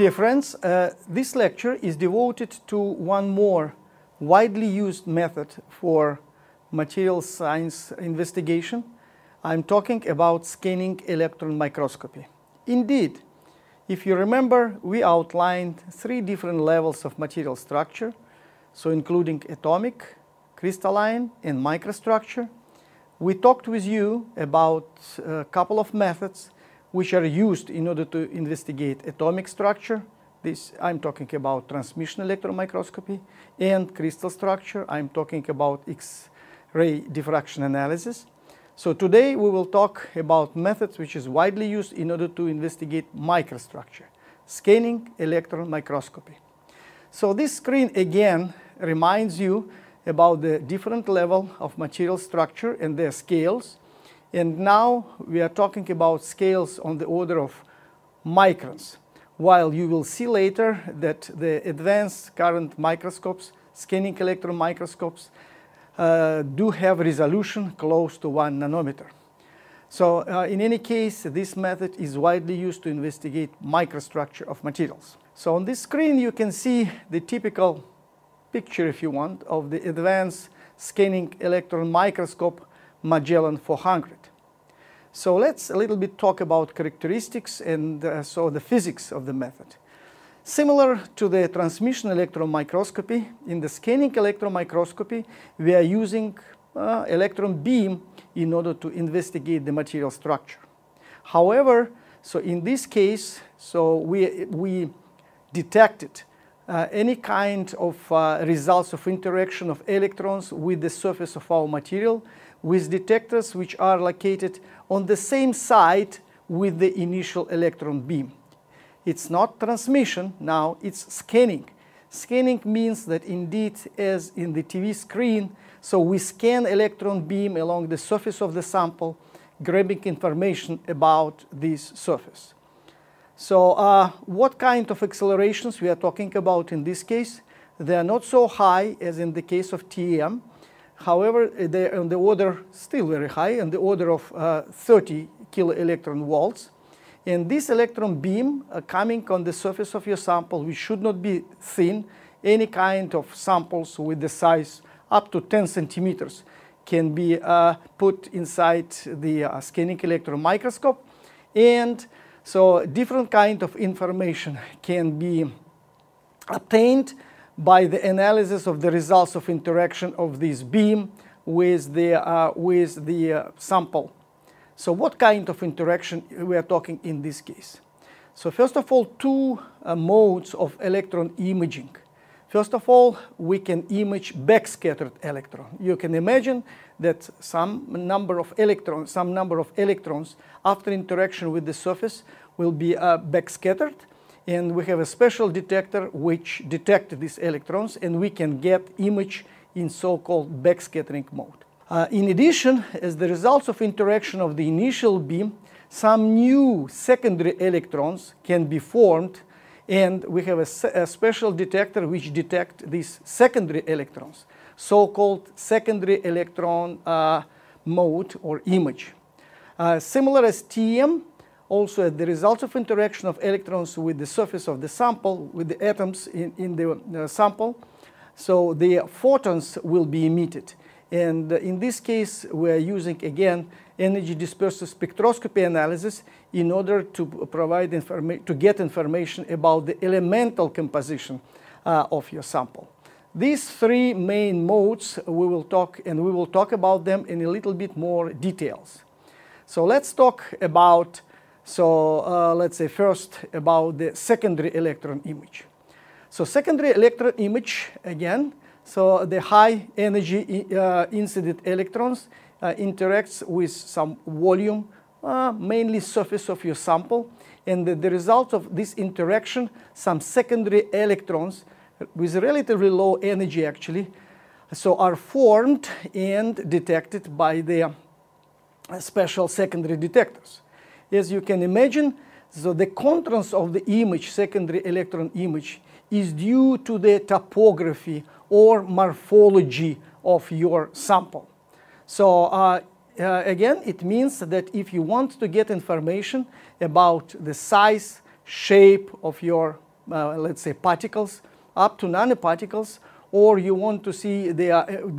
Dear friends, this lecture is devoted to one more widely used method for material science investigation. I'm talking about scanning electron microscopy. Indeed, if you remember, we outlined 3 different levels of material structure, so including atomic, crystalline, and microstructure. We talked with you about a couple of methods which are used in order to investigate atomic structure. I'm talking about transmission electron microscopy, and crystal structure. I'm talking about X-ray diffraction analysis. So today we will talk about methods which is widely used in order to investigate microstructure, scanning electron microscopy. So this screen again reminds you about the different level of material structure and their scales. And now we are talking about scales on the order of microns, while you will see later that the advanced current microscopes, scanning electron microscopes, do have resolution close to 1 nanometer. So in any case, this method is widely used to investigate microstructure of materials. So on this screen you can see the typical picture, if you want, of the advanced scanning electron microscope Magellan 400. So let's a little bit talk about characteristics and so the physics of the method. Similar to the transmission electron microscopy, in the scanning electron microscopy we are using electron beam in order to investigate the material structure. However, so in this case, so we detected any kind of results of interaction of electrons with the surface of our material with detectors which are located on the same side with the initial electron beam. It's not transmission now, it's scanning. Scanning means that indeed, as in the TV screen, so we scan electron beam along the surface of the sample, grabbing information about this surface. So what kind of accelerations we are talking about in this case? They are not so high as in the case of TEM. However, they are on the order, still very high, on the order of 30 kiloelectron volts. And this electron beam coming on the surface of your sample, which should not be thin, any kind of samples with the size up to 10 centimeters can be put inside the scanning electron microscope. And so different kind of information can be obtained by the analysis of the results of interaction of this beam with the sample. So what kind of interaction we are talking in this case? So first of all, 2 modes of electron imaging. First of all, we can image backscattered electron. You can imagine that some number of electrons after interaction with the surface will be backscattered, and we have a special detector which detects these electrons, and we can get image in so-called backscattering mode. In addition, as the results of interaction of the initial beam, some new secondary electrons can be formed, and we have a special detector which detects these secondary electrons, so-called secondary electron mode or image. Similar as TEM, also the results of interaction of electrons with the surface of the sample, with the atoms in the sample, so the photons will be emitted. And in this case, we are using again energy dispersive spectroscopy analysis in order to provide to get information about the elemental composition of your sample. These 3 main modes we will talk about them in a little bit more details. So let's talk about, let's say first about the secondary electron image. So secondary electron image, again, so the high energy incident electrons interacts with some volume, mainly surface of your sample, and the result of this interaction, some secondary electrons with relatively low energy actually, so are formed and detected by the special secondary detectors. As you can imagine, so the contrast of the image, secondary electron image, is due to the topography or morphology of your sample. So again, it means that if you want to get information about the size, shape of your let's say, particles up to nanoparticles, or you want to see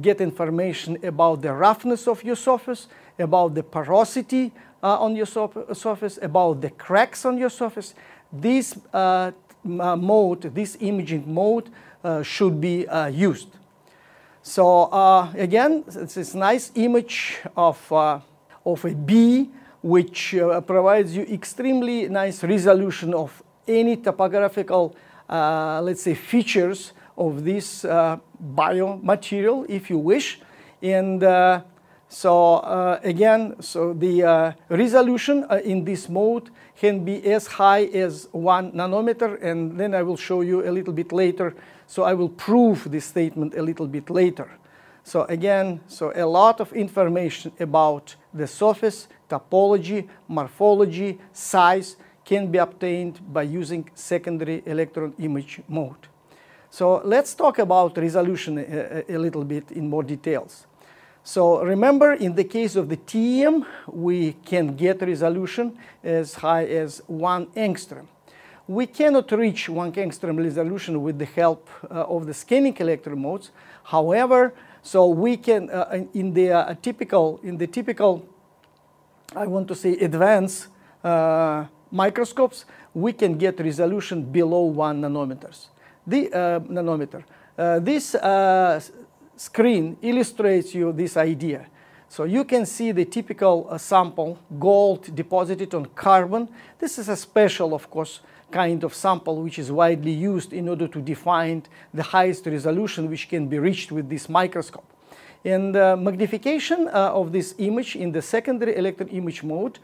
get information about the roughness of your surface, about the porosity on your surface, about the cracks on your surface. This imaging mode should be used. So again, it's this nice image of a bee, which provides you extremely nice resolution of any topographical, let's say, features of this biomaterial, if you wish. And again, the resolution in this mode can be as high as 1 nanometer, and then I will show you a little bit later. So I will prove this statement a little bit later. So again, a lot of information about the surface, topology, morphology, size can be obtained by using secondary electron image mode. So let's talk about resolution a little bit in more details. So remember, in the case of the TEM, we can get resolution as high as 1 angstrom. We cannot reach 1 angstrom resolution with the help of the scanning electron modes. However, so we can, in the typical, I want to say, advanced microscopes, we can get resolution below 1 nanometers. This screen illustrates you this idea. So you can see the typical sample, gold deposited on carbon. This is a special, of course, kind of sample which is widely used in order to define the highest resolution which can be reached with this microscope. And magnification of this image in the secondary electron image mode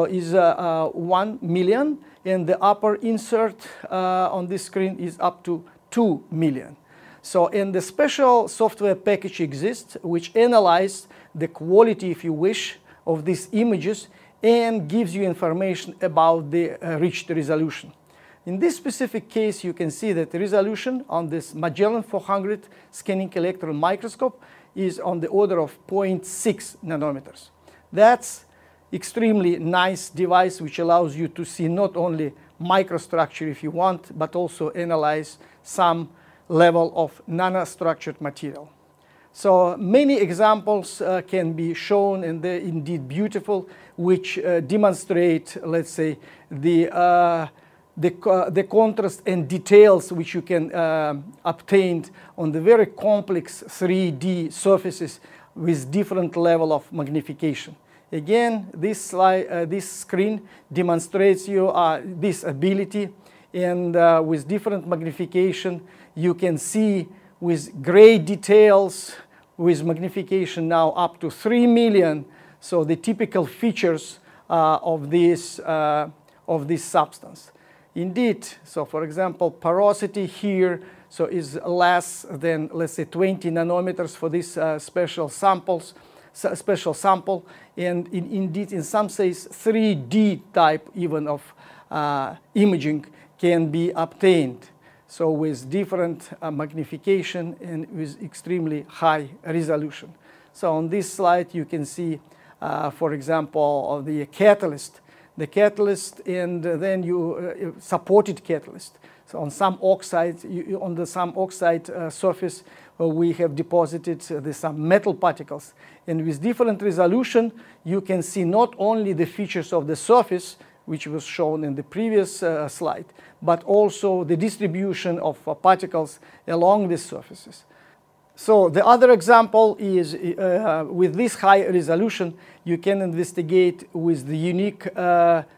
is 1 million, and the upper insert on this screen is up to 2 million. So, and the special software package exists which analyzes the quality, if you wish, of these images and gives you information about the reached resolution. In this specific case, you can see that the resolution on this Magellan 400 scanning electron microscope is on the order of 0.6 nanometers. That's extremely nice device which allows you to see not only microstructure if you want, but also analyze some level of nanostructured material. So many examples can be shown, and they're indeed beautiful, which demonstrate, let's say, the contrast and details which you can obtain on the very complex 3D surfaces with different level of magnification. Again, this screen demonstrates you this ability, and with different magnification, you can see with great details, with magnification now up to 3 million, so the typical features of this substance. Indeed, so for example, porosity here is less than, let's say, 20 nanometers for this special sample, and indeed in some cases 3D type even of imaging can be obtained. So with different magnification and with extremely high resolution. So on this slide you can see, for example, the catalyst, and then you supported catalyst. So on some oxides, on the some oxide surface, we have deposited some metal particles, and with different resolution, you can see not only the features of the surface, which was shown in the previous slide, but also the distribution of particles along these surfaces. So the other example is with this high resolution, you can investigate with the unique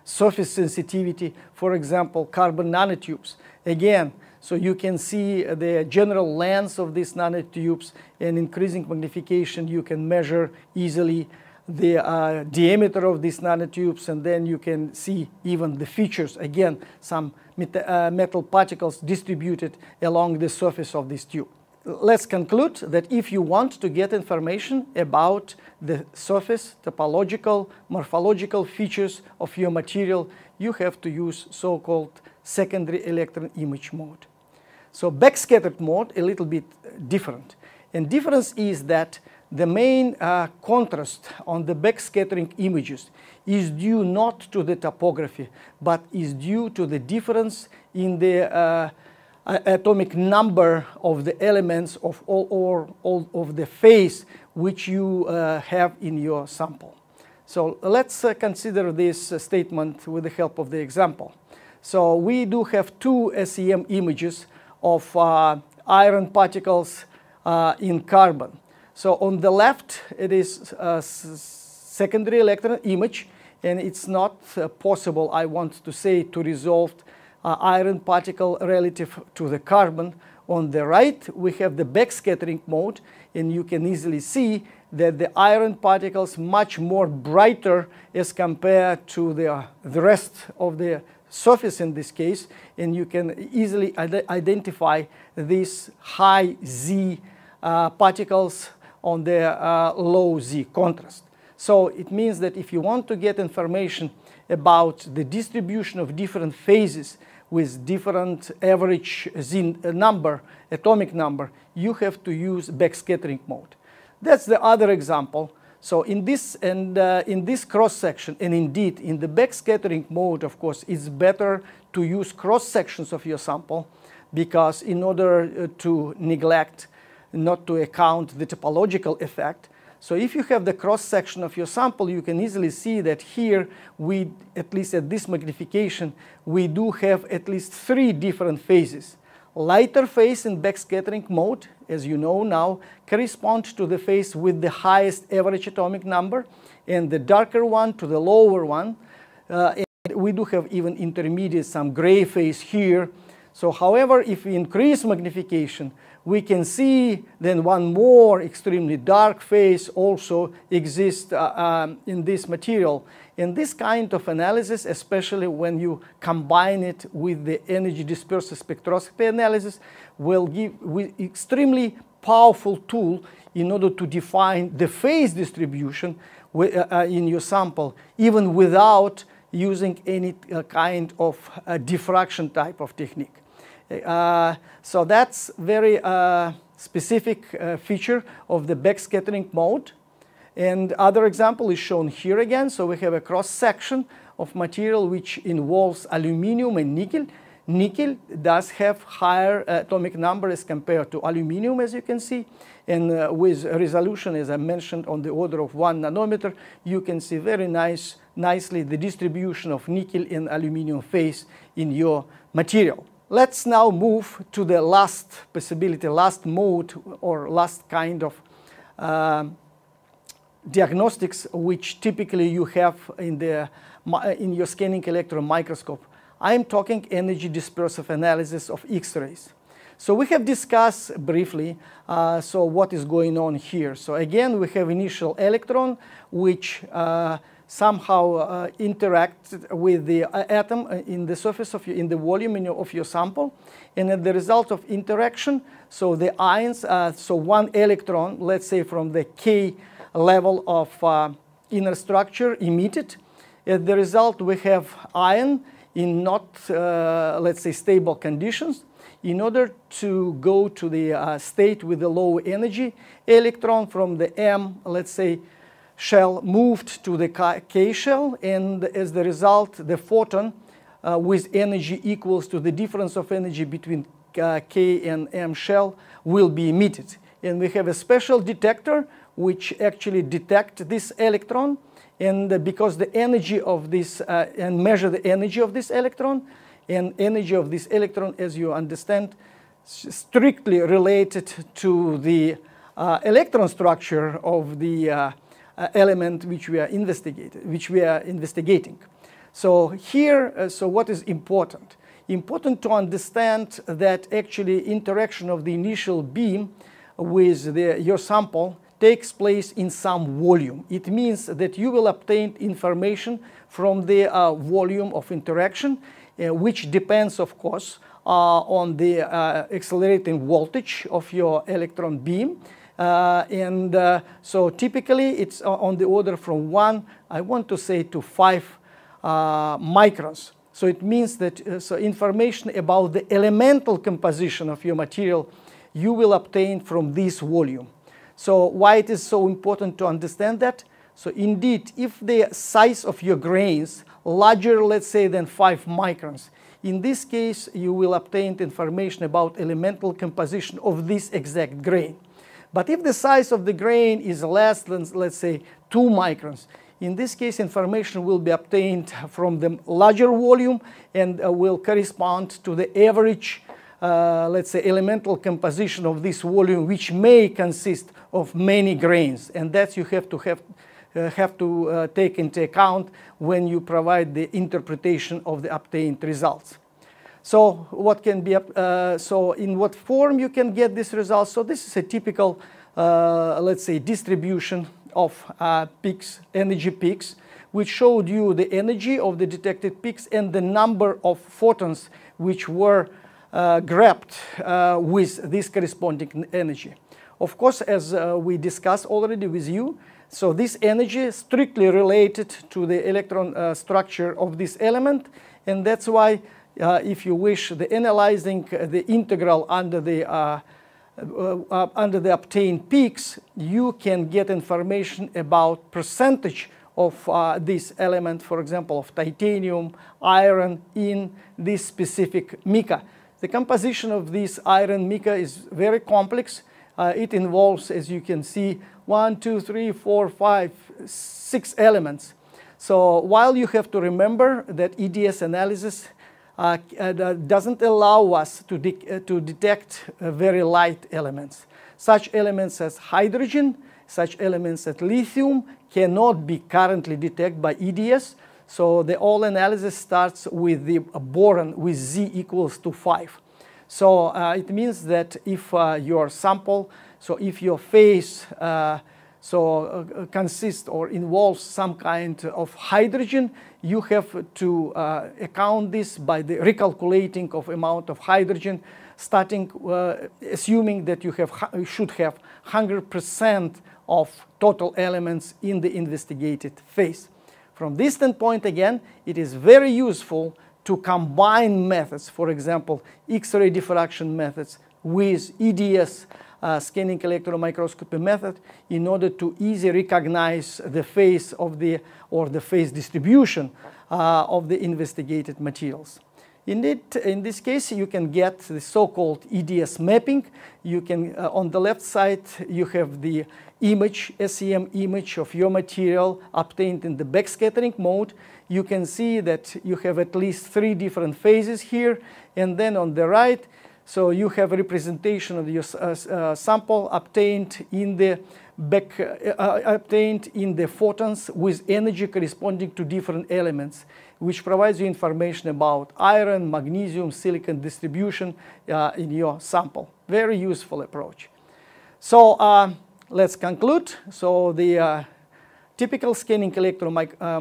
surface sensitivity, for example, carbon nanotubes. Again, so you can see the general length of these nanotubes, and increasing magnification, you can measure easily the diameter of these nanotubes, and then you can see even the features, again, some metal particles distributed along the surface of this tube. Let's conclude that if you want to get information about the surface, topological, morphological features of your material, you have to use so-called secondary electron image mode. So backscattered mode, a little bit different. And difference is that the main contrast on the backscattering images is due not to the topography, but is due to the difference in the atomic number of the elements of all of the phase which you have in your sample. So let's consider this statement with the help of the example. So we do have two SEM images of iron particles in carbon. So on the left, it is a secondary electron image, and it's not possible, I want to say, to resolve iron particle relative to the carbon. On the right, we have the backscattering mode, and you can easily see that the iron particles much more brighter as compared to the rest of the surface in this case, and you can easily identify these high Z particles on the low Z contrast. So it means that if you want to get information about the distribution of different phases with different average Z number, atomic number, you have to use backscattering mode. That's the other example. So in this cross section, and indeed in the backscattering mode, of course, it's better to use cross sections of your sample, because in order to neglect, not to account the topological effect. So if you have the cross section of your sample, you can easily see that here we, at least at this magnification, we do have at least 3 different phases. Lighter phase in backscattering mode, as you know now, corresponds to the phase with the highest average atomic number, and the darker one to the lower one. And we do have even intermediate, some gray phase here. So however, if we increase magnification, we can see then one more extremely dark phase also exists in this material. And this kind of analysis, especially when you combine it with the energy dispersive spectroscopy analysis, will give extremely powerful tool in order to define the phase distribution in your sample, even without using any kind of diffraction type of technique. So that's very specific feature of the backscattering mode. And other example is shown here again. So we have a cross section of material which involves aluminum and nickel. Nickel does have higher atomic number as compared to aluminum, as you can see. And with resolution, as I mentioned, on the order of 1 nanometer, you can see very nicely the distribution of nickel and aluminum phase in your material. Let's now move to the last possibility, last mode, or last kind of diagnostics which typically you have in your scanning electron microscope. I'm talking energy dispersive analysis of X-rays. So we have discussed briefly so what is going on here. So again, we have initial electron which somehow interact with the atom in the surface of in the volume of your sample, and as the result of interaction, so the ions, so one electron, let's say from the K level of inner structure emitted. As the result, we have ion in not, let's say, stable conditions. In order to go to the state with the low energy, electron from the M, let's say, shell moved to the K shell, and as the result, the photon with energy equals to the difference of energy between K and M shell will be emitted. And we have a special detector which actually detects this electron, and because the energy of this, and measure the energy of this electron, and energy of this electron, as you understand, strictly related to the electron structure of the element which we are investigating. So here, so what is important? Important to understand that actually interaction of the initial beam with your sample takes place in some volume. It means that you will obtain information from the volume of interaction, which depends, of course, on the accelerating voltage of your electron beam. So typically it's on the order from 1, I want to say, to 5 microns. So it means that so information about the elemental composition of your material you will obtain from this volume. So why it is so important to understand that? So indeed, if the size of your grains larger, let's say, than 5 microns, in this case, you will obtain information about elemental composition of this exact grain. But if the size of the grain is less than, let's say, 2 microns, in this case, information will be obtained from the larger volume and will correspond to the average, let's say, elemental composition of this volume, which may consist of many grains. And that you have to take into account when you provide the interpretation of the obtained results. So what can be, so in what form you can get this result? So this is a typical, let's say, distribution of peaks, energy peaks, which showed you the energy of the detected peaks and the number of photons which were grabbed with this corresponding energy. Of course, as we discussed already with you, so this energy is strictly related to the electron structure of this element, and that's why if you wish, the analyzing the integral under the obtained peaks, you can get information about percentage of this element, for example, of titanium, iron in this specific mica. The composition of this iron mica is very complex. It involves, as you can see, 1, 2, 3, 4, 5, 6 elements. So while you have to remember that EDS analysis doesn't allow us to detect very light elements. Such elements as hydrogen, such elements as lithium cannot be currently detected by EDS. So the whole analysis starts with the boron with Z equals to 5. So it means that if your sample, so if your phase consists or involves some kind of hydrogen, you have to account this by the recalculating of amount of hydrogen, starting assuming that you should have 100% of total elements in the investigated phase. From this standpoint, again, it is very useful to combine methods, for example, X-ray diffraction methods with EDS scanning electron microscopy method in order to easily recognize the phase of the phase distribution of the investigated materials. Indeed, in this case, you can get the so-called EDS mapping. You can, on the left side, you have the image, SEM image of your material obtained in the backscattering mode. You can see that you have at least 3 different phases here, and then on the right, so you have a representation of your sample obtained in the photons with energy corresponding to different elements, which provides you information about iron, magnesium, silicon distribution in your sample. Very useful approach. So let's conclude. So the typical scanning electron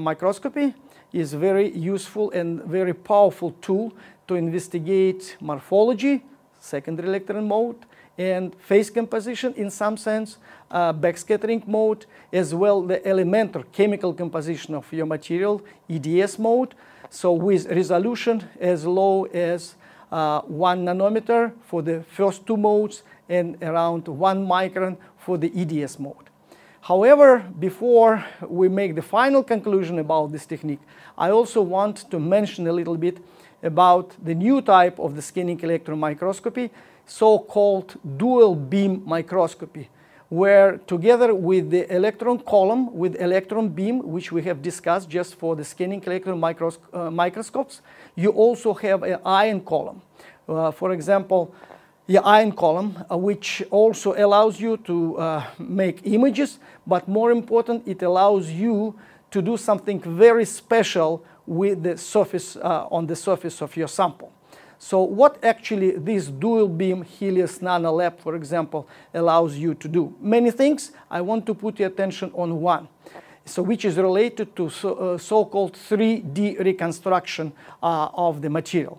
microscopy is very useful and very powerful tool to investigate morphology, secondary electron mode, and phase composition in some sense, backscattering mode, as well the elemental chemical composition of your material, EDS mode, so with resolution as low as 1 nanometer for the first 2 modes and around 1 micron for the EDS mode. However, before we make the final conclusion about this technique, I also want to mention a little bit about the new type of the scanning electron microscopy, so-called dual beam microscopy, where together with the electron column with electron beam, which we have discussed just for the scanning electron microscopes, you also have an ion column. For example, the ion column, which also allows you to make images, but more important, it allows you to do something very special with the surface, on the surface of your sample. So what actually this dual beam Helios Nano Lab, for example, allows you to do? Many things. I want to put your attention on one, so which is related to so-called 3D reconstruction of the material.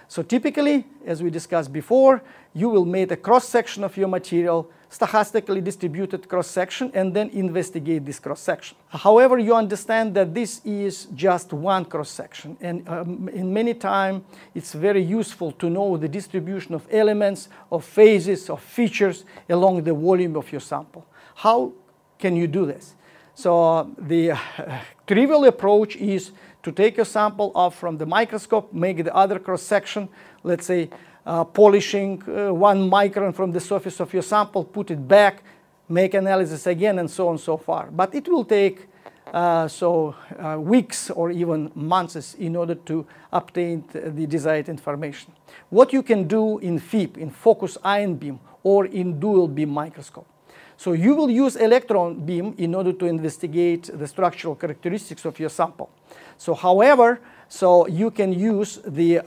So typically, as we discussed before, you will make a cross-section of your material, stochastically distributed cross-section, and then investigate this cross-section. However, you understand that this is just one cross-section, and in many times it's very useful to know the distribution of elements, of phases, of features along the volume of your sample. How can you do this? So the trivial approach is to take a sample off from the microscope, make the other cross-section, let's say polishing 1 micron from the surface of your sample, put it back, make analysis again, and so on and so far. But it will take weeks or even months in order to obtain the desired information. What you can do in FIB, in focus ion beam, or in dual beam microscope. So you will use electron beam in order to investigate the structural characteristics of your sample. So however, you can use the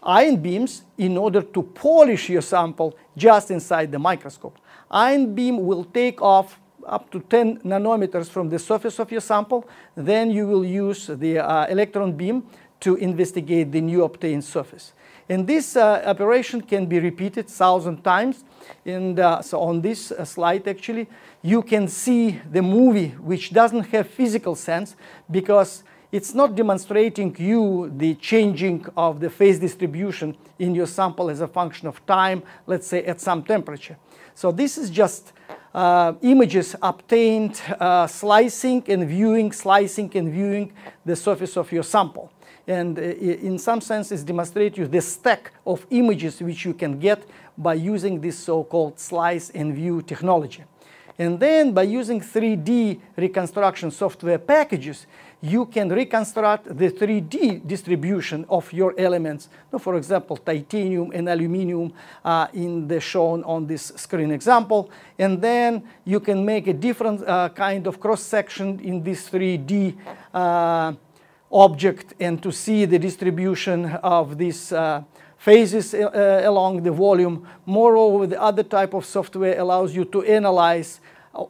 ion beams in order to polish your sample just inside the microscope. Ion beam will take off up to 10 nanometers from the surface of your sample. Then you will use the electron beam to investigate the new obtained surface. And this operation can be repeated 1,000 times. And so on this slide, actually, you can see the movie, which doesn't have physical sense because it's not demonstrating you the changing of the phase distribution in your sample as a function of time, let's say at some temperature. So this is just images obtained slicing and viewing the surface of your sample. And in some sense, it demonstrates you the stack of images which you can get by using this so-called slice and view technology. And then by using 3D reconstruction software packages, you can reconstruct the 3D distribution of your elements. For example, titanium and aluminum in the shown on this screen example. And then you can make a different kind of cross-section in this 3D object and to see the distribution of these phases along the volume. Moreover, the other type of software allows you to analyze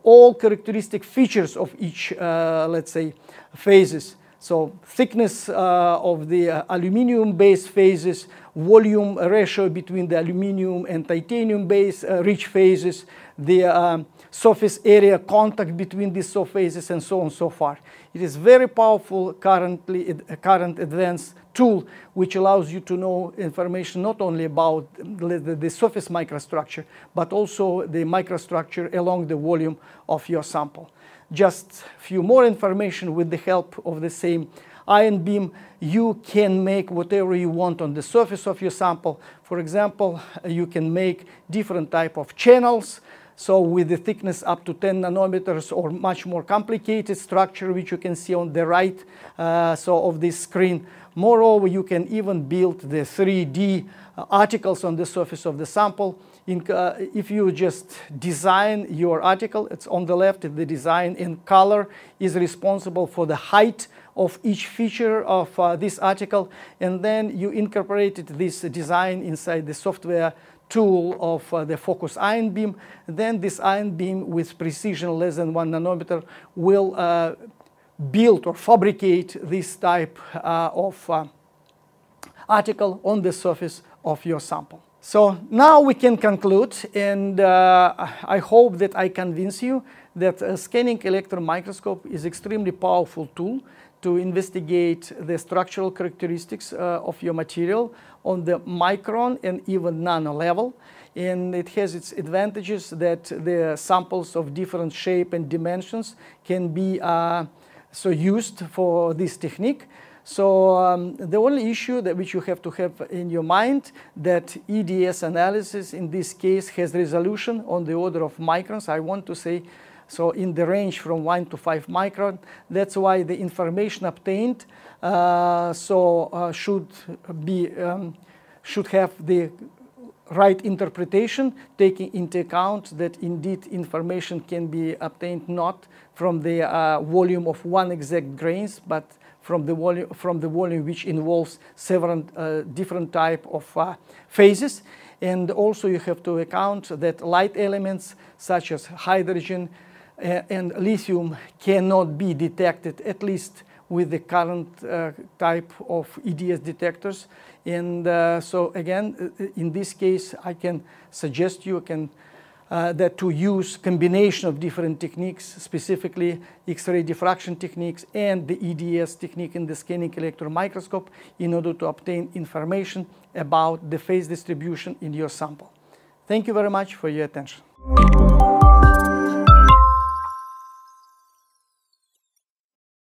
all characteristic features of each, let's say, phases. So thickness of the aluminum-based phases, volume ratio between the aluminum and titanium-based rich phases, the surface area contact between these phases, and so on and so forth. It is very powerful current advanced tool which allows you to know information not only about the surface microstructure, but also the microstructure along the volume of your sample. Just a few more information with the help of the same ion beam. You can make whatever you want on the surface of your sample. For example, you can make different type of channels. So with the thickness up to 10 nanometers or much more complicated structure, which you can see on the right of this screen. Moreover, you can even build the 3D articles on the surface of the sample. If you just design your article, it's on the left, the design in color is responsible for the height of each feature of this article. And then you incorporated this design inside the software tool of the focus ion beam. Then this ion beam with precision less than 1 nanometer will build or fabricate this type of article on the surface of your sample. So now we can conclude, and I hope that I convince you that a scanning electron microscope is an extremely powerful tool to investigate the structural characteristics of your material on the micron and even nano level. And it has its advantages that the samples of different shape and dimensions can be used for this technique. So the only issue that which you have to have in your mind that EDS analysis in this case has resolution on the order of microns. I want to say so in the range from 1 to 5 micron. That's why the information obtained should have the right interpretation, taking into account that indeed information can be obtained not from the volume of one exact grains, but from the volume which involves several different type of phases. And also you have to account that light elements such as hydrogen and lithium cannot be detected, at least with the current type of EDS detectors. And so again, in this case, I can suggest you that to use combination of different techniques, specifically X-ray diffraction techniques and the EDS technique in the scanning electron microscope in order to obtain information about the phase distribution in your sample. Thank you very much for your attention.